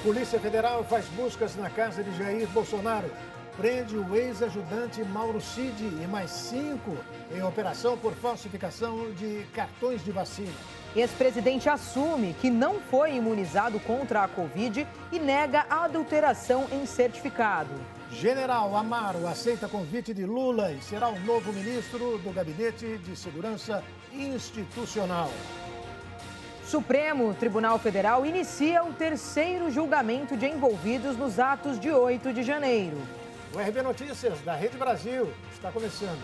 Polícia Federal faz buscas na casa de Jair Bolsonaro. Prende o ex-ajudante Mauro Cid e mais 5 em operação por falsificação de cartões de vacina. Ex-presidente assume que não foi imunizado contra a Covid e nega a adulteração em certificado. General Amaro aceita convite de Lula e será o novo ministro do Gabinete de Segurança Institucional. Supremo Tribunal Federal inicia o terceiro julgamento de envolvidos nos atos de 8 de janeiro. O RB Notícias da Rede Brasil está começando.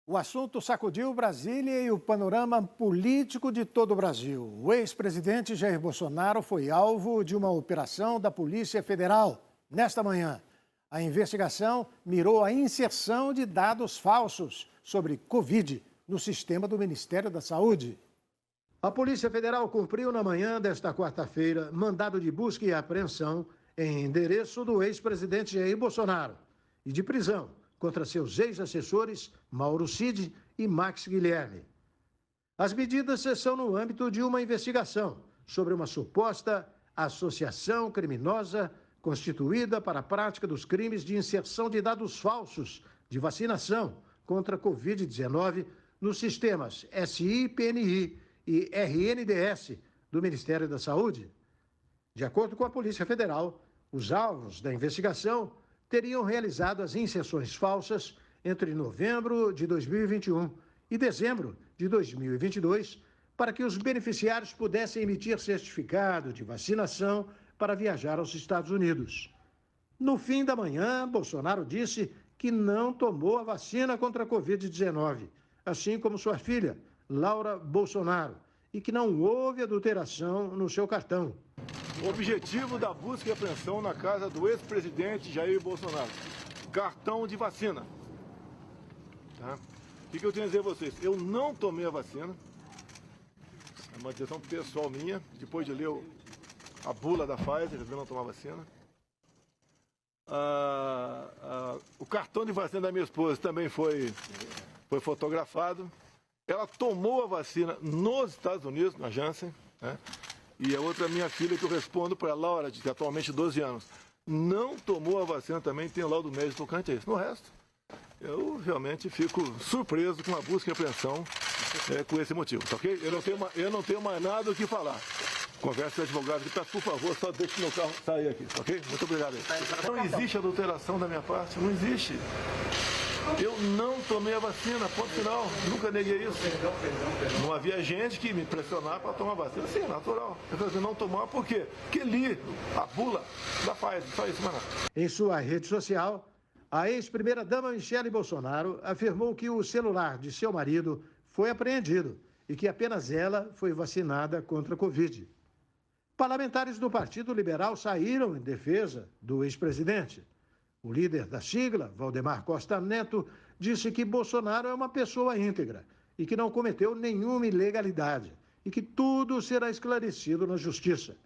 O assunto sacudiu Brasília e o panorama político de todo o Brasil. O ex-presidente Jair Bolsonaro foi alvo de uma operação da Polícia Federal. Nesta manhã, a investigação mirou a inserção de dados falsos sobre Covid no sistema do Ministério da Saúde. A Polícia Federal cumpriu na manhã desta quarta-feira mandado de busca e apreensão em endereço do ex-presidente Jair Bolsonaro e de prisão contra seus ex-assessores Mauro Cid e Max Guilherme. As medidas são no âmbito de uma investigação sobre uma suposta associação criminosa constituída para a prática dos crimes de inserção de dados falsos de vacinação contra a Covid-19 nos sistemas SI, PNI e RNDS do Ministério da Saúde. De acordo com a Polícia Federal, os alvos da investigação teriam realizado as inserções falsas entre novembro de 2021 e dezembro de 2022 para que os beneficiários pudessem emitir certificado de vacinação para viajar aos Estados Unidos. No fim da manhã, Bolsonaro disse que não tomou a vacina contra a Covid-19, assim como sua filha, Laura Bolsonaro, e que não houve adulteração no seu cartão. O objetivo da busca e apreensão na casa do ex-presidente Jair Bolsonaro. Cartão de vacina. Tá? O que eu tenho a dizer a vocês? Eu não tomei a vacina. É uma decisão pessoal minha, depois de ler a bula da Pfizer, eu não tomar vacina. O cartão de vacina da minha esposa também foi fotografado. Ela tomou a vacina nos Estados Unidos, na Janssen, né? E a outra, minha filha, que eu respondo para a Laura, de atualmente 12 anos, não tomou a vacina também, tem laudo médico tocante a isso. No resto, eu realmente fico surpreso com a busca e apreensão com esse motivo, tá ok? Eu não tenho mais nada o que falar. Conversa com o advogado aqui, por favor, só deixe meu carro sair aqui, tá ok? Muito obrigado aí. Não existe adulteração da minha parte, não existe. Eu não tomei a vacina, ponto final. Nunca neguei isso. Não havia gente que me pressionar para tomar vacina. Sim, é natural. Eu falei, não tomar por quê? Porque li a bula da Pfizer, só isso, mano. Em sua rede social, a ex-primeira-dama Michele Bolsonaro afirmou que o celular de seu marido foi apreendido e que apenas ela foi vacinada contra a Covid. Parlamentares do Partido Liberal saíram em defesa do ex-presidente. O líder da sigla, Valdemar Costa Neto, disse que Bolsonaro é uma pessoa íntegra e que não cometeu nenhuma ilegalidade e que tudo será esclarecido na Justiça.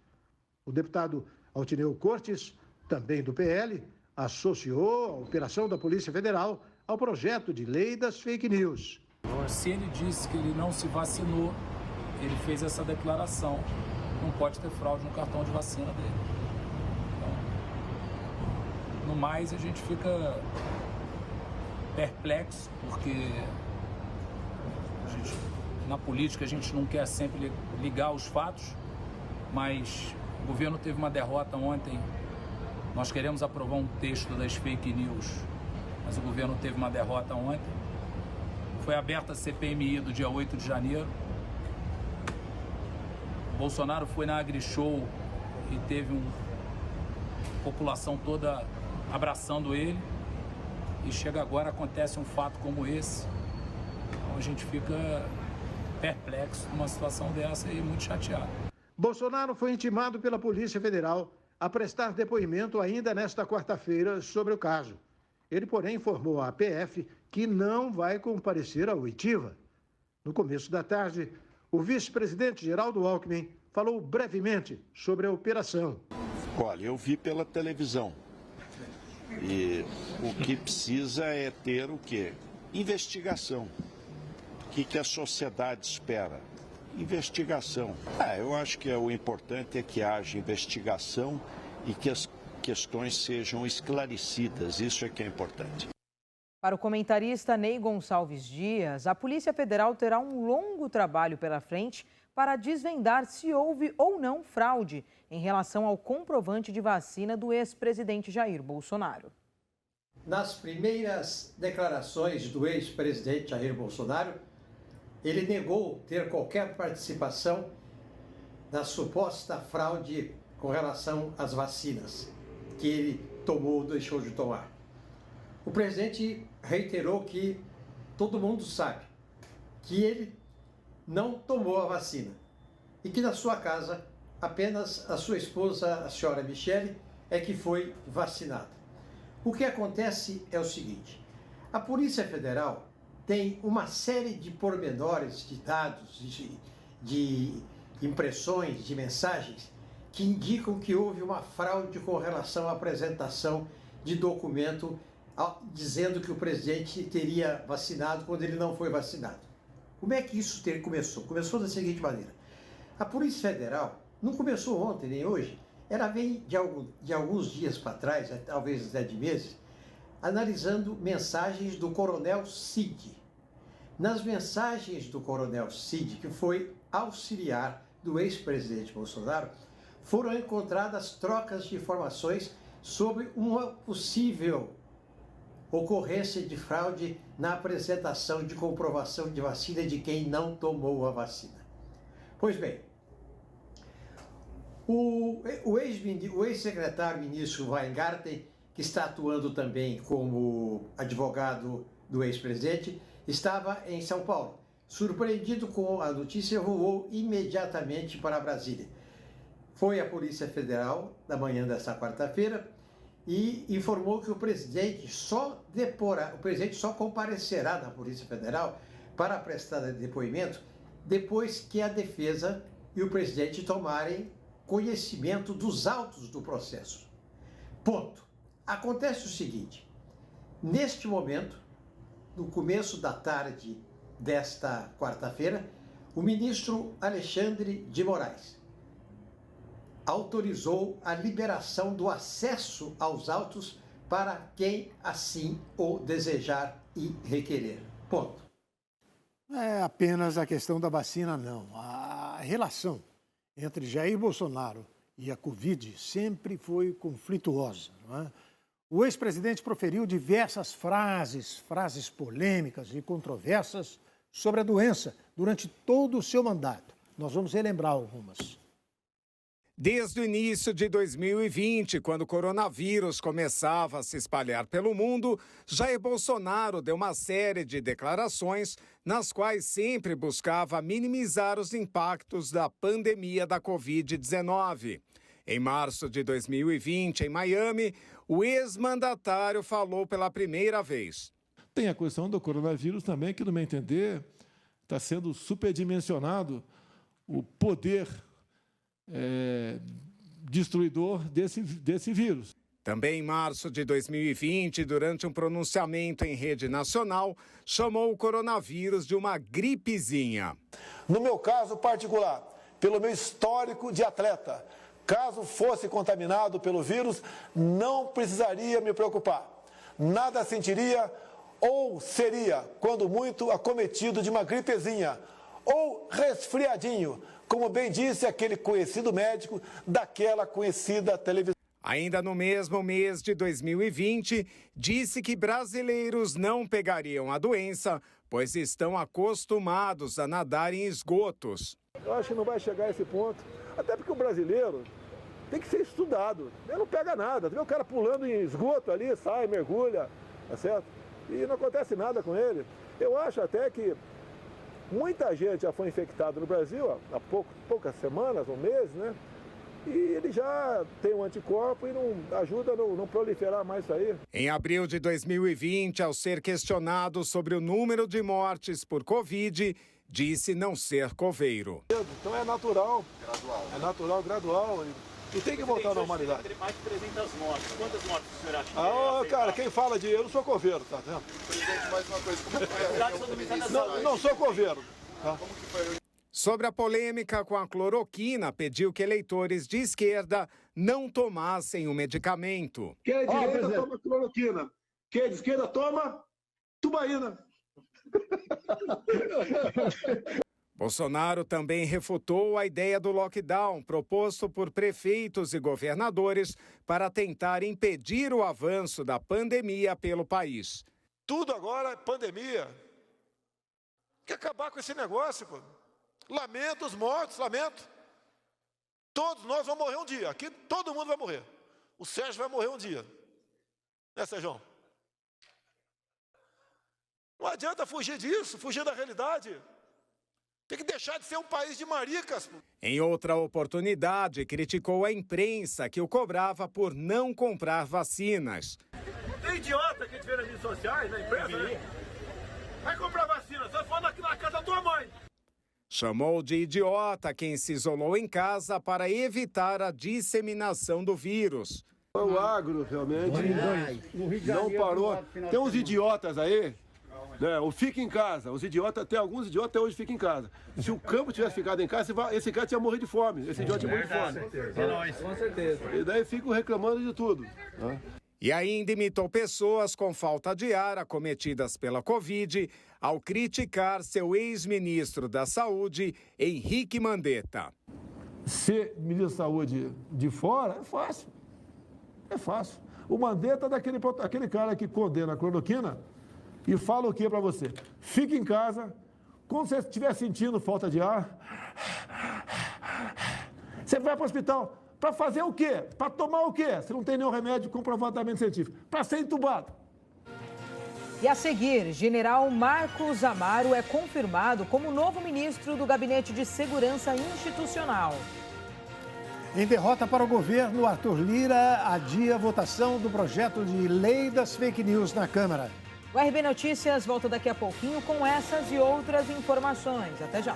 O deputado Altineu Cortes, também do PL, associou a operação da Polícia Federal ao projeto de lei das fake news. Se ele disse que ele não se vacinou, ele fez essa declaração, não pode ter fraude no cartão de vacina dele. No mais, a gente fica perplexo, porque na política a gente não quer sempre ligar os fatos, mas o governo teve uma derrota ontem. Nós queremos aprovar um texto das fake news, mas o governo teve uma derrota ontem. Foi aberta a CPMI do dia 8 de janeiro. O Bolsonaro foi na AgriShow e teve população toda abraçando ele, e chega agora, acontece um fato como esse, então a gente fica perplexo numa situação dessa e muito chateado. Bolsonaro foi intimado pela Polícia Federal a prestar depoimento ainda nesta quarta-feira sobre o caso. Ele, porém, informou à PF que não vai comparecer à oitiva. No começo da tarde, o vice-presidente Geraldo Alckmin falou brevemente sobre a operação. Olha, eu vi pela televisão. E o que precisa é ter o quê? Investigação. O que a sociedade espera? Investigação. Eu acho que o importante é que haja investigação e que as questões sejam esclarecidas. Isso é que é importante. Para o comentarista Ney Gonçalves Dias, a Polícia Federal terá um longo trabalho pela frente para desvendar se houve ou não fraude em relação ao comprovante de vacina do ex-presidente Jair Bolsonaro. Nas primeiras declarações do ex-presidente Jair Bolsonaro, ele negou ter qualquer participação na suposta fraude com relação às vacinas que ele tomou ou deixou de tomar. O presidente reiterou que todo mundo sabe que ele não tomou a vacina e que na sua casa apenas a sua esposa, a senhora Michele, é que foi vacinada. O que acontece é o seguinte: a Polícia Federal tem uma série de pormenores, de dados, de impressões, de mensagens que indicam que houve uma fraude com relação à apresentação de documento dizendo que o presidente teria vacinado quando ele não foi vacinado. Como é que isso começou? Começou da seguinte maneira: a Polícia Federal não começou ontem nem hoje, ela vem de alguns dias para trás, talvez até de meses, analisando mensagens do Coronel Cid. Nas mensagens do Coronel Cid, que foi auxiliar do ex-presidente Bolsonaro, foram encontradas trocas de informações sobre uma possível ocorrência de fraude na apresentação de comprovação de vacina de quem não tomou a vacina. Pois bem, o ex-secretário-ministro Weingarten, que está atuando também como advogado do ex-presidente, estava em São Paulo. Surpreendido com a notícia, voou imediatamente para Brasília. Foi à Polícia Federal na manhã desta quarta-feira e informou que o presidente só comparecerá na Polícia Federal para prestar depoimento depois que a defesa e o presidente tomarem conhecimento dos autos do processo. Ponto. Acontece o seguinte: neste momento, no começo da tarde desta quarta-feira, o ministro Alexandre de Moraes autorizou a liberação do acesso aos autos para quem assim o desejar e requerer. Ponto. Não é apenas a questão da vacina, não. A relação entre Jair Bolsonaro e a Covid sempre foi conflituosa, não é? O ex-presidente proferiu diversas frases polêmicas e controversas sobre a doença durante todo o seu mandato. Nós vamos relembrar algumas. Desde o início de 2020, quando o coronavírus começava a se espalhar pelo mundo, Jair Bolsonaro deu uma série de declarações nas quais sempre buscava minimizar os impactos da pandemia da Covid-19. Em março de 2020, em Miami, o ex-mandatário falou pela primeira vez. Tem a questão do coronavírus também, que, no meu entender, está sendo superdimensionado o poder destruidor desse vírus. Também em março de 2020, durante um pronunciamento em rede nacional, chamou o coronavírus de uma gripezinha. No meu caso particular, pelo meu histórico de atleta, caso fosse contaminado pelo vírus, não precisaria me preocupar. Nada sentiria ou seria, quando muito, acometido de uma gripezinha ou resfriadinho, como bem disse aquele conhecido médico daquela conhecida televisão. Ainda no mesmo mês de 2020, disse que brasileiros não pegariam a doença, pois estão acostumados a nadar em esgotos. Eu acho que não vai chegar a esse ponto, até porque o brasileiro tem que ser estudado. Ele não pega nada, vê o cara pulando em esgoto ali, sai, mergulha, tá certo? E não acontece nada com ele. Eu acho até que muita gente já foi infectada no Brasil há poucas semanas ou meses, né? E ele já tem um anticorpo e não ajuda a não proliferar mais isso aí. Em abril de 2020, ao ser questionado sobre o número de mortes por Covid, disse não ser coveiro. Então é natural. É natural, gradual. E tem que voltar à normalidade. Mais de 300 mortes. Quantas mortes o senhor acha? Cara, quem fala de... Eu não sou coveiro, tá vendo? Presidente, mais uma coisa. Como foi Não sou coveiro. Tá? Como que foi? Sobre a polêmica com a cloroquina, pediu que eleitores de esquerda não tomassem o medicamento. Quem é de direita toma cloroquina. Quem é de esquerda toma tubaína. Bolsonaro também refutou a ideia do lockdown proposto por prefeitos e governadores para tentar impedir o avanço da pandemia pelo país. Tudo agora é pandemia. Quer acabar com esse negócio, pô. Lamento os mortos, lamento. Todos nós vamos morrer um dia. Aqui todo mundo vai morrer. O Sérgio vai morrer um dia. Né, Sérgio? Não adianta fugir disso, fugir da realidade. Tem que deixar de ser um país de maricas. Em outra oportunidade, criticou a imprensa que o cobrava por não comprar vacinas. Tem idiota que a gente vê nas redes sociais, na imprensa, né? Vai comprar vacina, só falando aqui na casa da tua mãe. Chamou de idiota quem se isolou em casa para evitar a disseminação do vírus. O agro, realmente, não parou. Tem uns idiotas aí, né? O fica em casa. Os idiotas, tem alguns idiotas até hoje ficam em casa. Se o campo tivesse ficado em casa, esse cara tinha morrido de fome. Esse idiota tinha morrido de fome. Com certeza. E daí ficam reclamando de tudo. Né? E ainda imitou pessoas com falta de ar acometidas pela Covid ao criticar seu ex-ministro da Saúde, Henrique Mandetta. Ser ministro da Saúde de fora é fácil. É fácil. O Mandetta é aquele cara que condena a cloroquina e fala o que para você? Fique em casa, quando você estiver sentindo falta de ar, você vai para o hospital. Para fazer o quê? Para tomar o quê? Você não tem nenhum remédio comprovadamente científico. Para ser entubado. E a seguir, general Marcos Amaro é confirmado como novo ministro do Gabinete de Segurança Institucional. Em derrota para o governo, Arthur Lira adia a votação do projeto de lei das fake news na Câmara. O RB Notícias volta daqui a pouquinho com essas e outras informações. Até já.